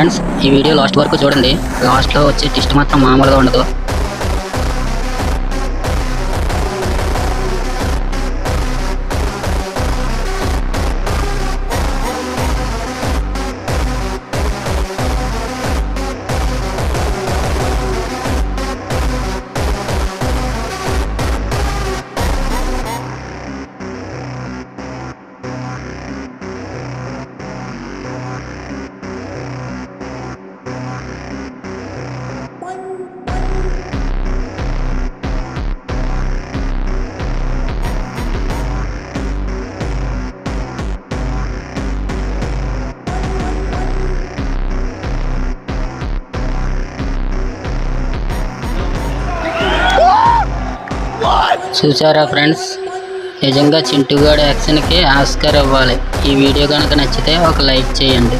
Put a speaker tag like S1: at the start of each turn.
S1: Friends, ఈ video last వరకు చూడండి. లాస్ట్లో వచ్చే ట్విస్ట్ మాత్రం మామూలుగా ఉండదు. చూసారా ఫ్రెండ్స్, నిజంగా చింటుగాడి యాక్షన్కి ఆస్కార్ ఇవ్వాలి. ఈ వీడియో కనుక నచ్చితే ఒక లైక్ చేయండి.